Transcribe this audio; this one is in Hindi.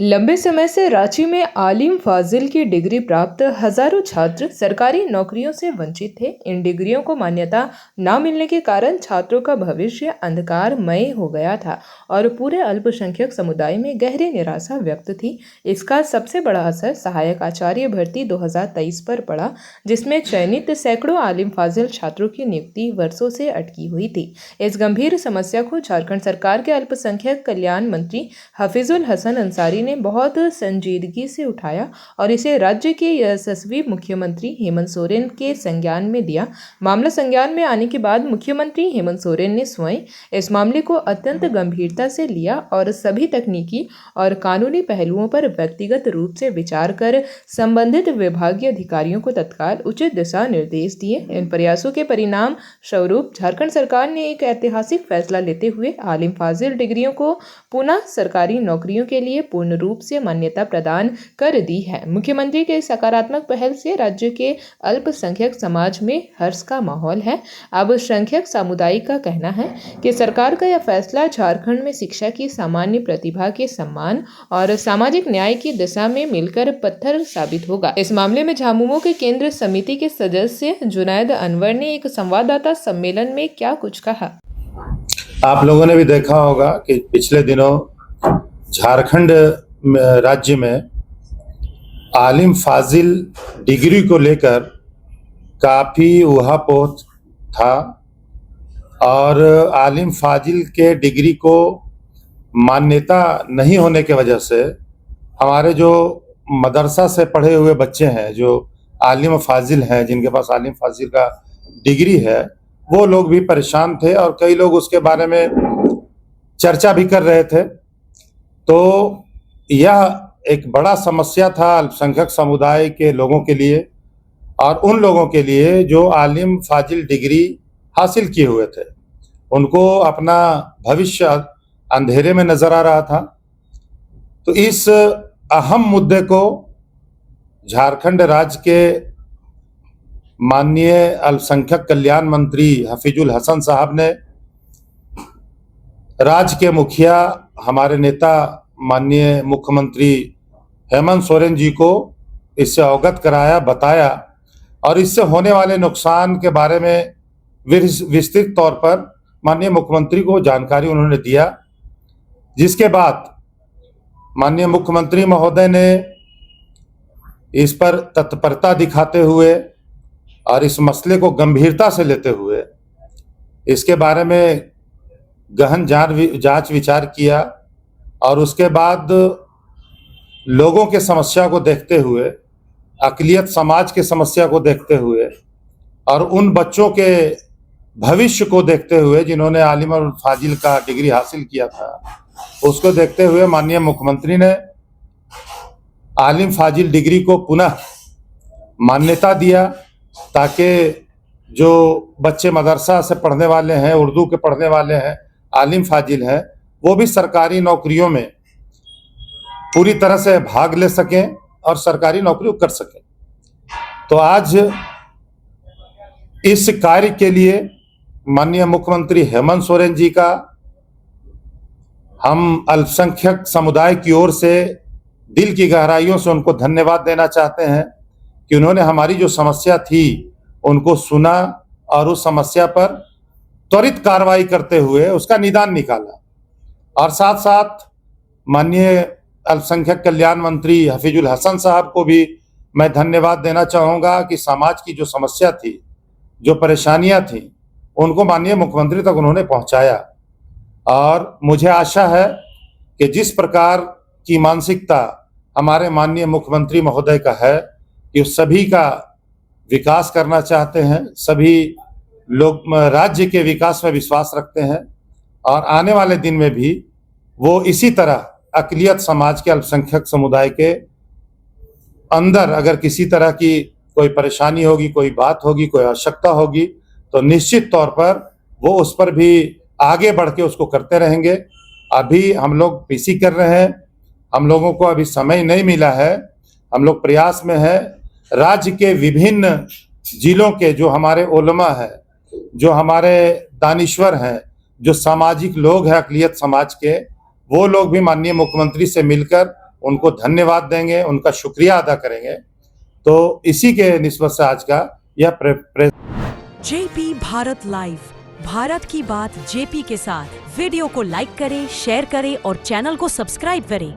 लंबे समय से रांची में आलिम फाजिल की डिग्री प्राप्त हजारों छात्र सरकारी नौकरियों से वंचित थे। इन डिग्रियों को मान्यता न मिलने के कारण छात्रों का भविष्य अंधकारमय हो गया था और पूरे अल्पसंख्यक समुदाय में गहरी निराशा व्यक्त थी। इसका सबसे बड़ा असर सहायक आचार्य भर्ती 2023 पर पड़ा, जिसमें चयनित सैकड़ों आलिम फाजिल छात्रों की नियुक्ति वर्षों से अटकी हुई थी। इस गंभीर समस्या को झारखंड सरकार के अल्पसंख्यक कल्याण मंत्री हफीजुल हसन अंसारी ने बहुत संजीदगी से उठाया और इसे राज्य के यशस्वी मुख्यमंत्री हेमंत सोरेन के संज्ञान में दिया। मामला संज्ञान में आने के बाद मुख्यमंत्री हेमंत सोरेन ने स्वयं इस मामले को अत्यंत गंभीरता से लिया और सभी तकनीकी और कानूनी पहलुओं पर व्यक्तिगत रूप से विचार कर संबंधित विभागीय अधिकारियों को तत्काल उचित दिशा निर्देश दिए। इन प्रयासों के परिणाम स्वरूप झारखंड सरकार ने एक ऐतिहासिक फैसला लेते हुए आलिम फाजिल डिग्रियों को पुनः सरकारी नौकरियों के लिए पूर्ण रूप से मान्यता प्रदान कर दी है। मुख्यमंत्री के सकारात्मक पहल से राज्य के अल्पसंख्यक समाज में हर्ष का माहौल है। अब संख्यक समुदाय का कहना है कि सरकार का यह फैसला झारखंड में शिक्षा की सामान्य प्रतिभा के सम्मान और सामाजिक न्याय की दिशा में मिलकर पत्थर साबित होगा। इस मामले में झामुमो के केंद्र समिति के सदस्य जुनैद अनवर ने एक संवाददाता सम्मेलन में क्या कुछ कहा। आप लोगों ने भी देखा होगा कि पिछले दिनों झारखंड राज्य में आलिम फाजिल डिग्री को लेकर काफ़ी ऊहापोह था और आलिम फाजिल के डिग्री को मान्यता नहीं होने की वजह से हमारे जो मदरसा से पढ़े हुए बच्चे हैं, जो आलिम फाजिल हैं, जिनके पास आलिम फाजिल का डिग्री है, वो लोग भी परेशान थे और कई लोग उसके बारे में चर्चा भी कर रहे थे। तो यह एक बड़ा समस्या था अल्पसंख्यक समुदाय के लोगों के लिए और उन लोगों के लिए जो आलिम फाजिल डिग्री हासिल किए हुए थे। उनको अपना भविष्य अंधेरे में नजर आ रहा था। तो इस अहम मुद्दे को झारखंड राज्य के माननीय अल्पसंख्यक कल्याण मंत्री हफीजुल हसन साहब ने राज्य के मुखिया, हमारे नेता माननीय मुख्यमंत्री हेमंत सोरेन जी को इससे अवगत कराया, बताया और इससे होने वाले नुकसान के बारे में विस्तृत तौर पर माननीय मुख्यमंत्री को जानकारी उन्होंने दिया। जिसके बाद माननीय मुख्यमंत्री महोदय ने इस पर तत्परता दिखाते हुए और इस मसले को गंभीरता से लेते हुए इसके बारे में गहन जांच विचार किया और उसके बाद लोगों के समस्या को देखते हुए, अक़लियत समाज के समस्या को देखते हुए और उन बच्चों के भविष्य को देखते हुए जिन्होंने आलिम और फाजिल का डिग्री हासिल किया था, उसको देखते हुए माननीय मुख्यमंत्री ने आलिम फाजिल डिग्री को पुनः मान्यता दिया ताकि जो बच्चे मदरसा से पढ़ने वाले हैं, उर्दू के पढ़ने वाले हैं, आलिम फाजिल हैं, वो भी सरकारी नौकरियों में पूरी तरह से भाग ले सकें और सरकारी नौकरी कर सकें। तो आज इस कार्य के लिए माननीय मुख्यमंत्री हेमंत सोरेन जी का हम अल्पसंख्यक समुदाय की ओर से दिल की गहराइयों से उनको धन्यवाद देना चाहते हैं कि उन्होंने हमारी जो समस्या थी उनको सुना और उस समस्या पर त्वरित कार्रवाई करते हुए उसका निदान निकाला। और साथ साथ माननीय अल्पसंख्यक कल्याण मंत्री हफीजुल हसन साहब को भी मैं धन्यवाद देना चाहूँगा कि समाज की जो समस्या थी, जो परेशानियाँ थीं, उनको माननीय मुख्यमंत्री तक उन्होंने पहुँचाया। और मुझे आशा है कि जिस प्रकार की मानसिकता हमारे माननीय मुख्यमंत्री महोदय का है कि सभी का विकास करना चाहते हैं, सभी लोग राज्य के विकास में विश्वास रखते हैं और आने वाले दिन में भी वो इसी तरह अक़लियत समाज के अल्पसंख्यक समुदाय के अंदर अगर किसी तरह की कोई परेशानी होगी, कोई बात होगी, कोई आवश्यकता होगी, तो निश्चित तौर पर वो उस पर भी आगे बढ़ के उसको करते रहेंगे। अभी हम लोग पीसी कर रहे हैं, हम लोगों को अभी समय नहीं मिला है, हम लोग प्रयास में हैं। राज्य के विभिन्न जिलों के जो हमारे उलमा हैं, जो हमारे दानिश्वर हैं, जो सामाजिक लोग हैं अक़लियत समाज के, वो लोग भी माननीय मुख्यमंत्री से मिलकर उनको धन्यवाद देंगे, उनका शुक्रिया अदा करेंगे। तो इसी के निस्बत से आज का यह press JP Bharat live, Bharat की बात जेपी के साथ। वीडियो को लाइक करें, शेयर करें और चैनल को सब्सक्राइब करें।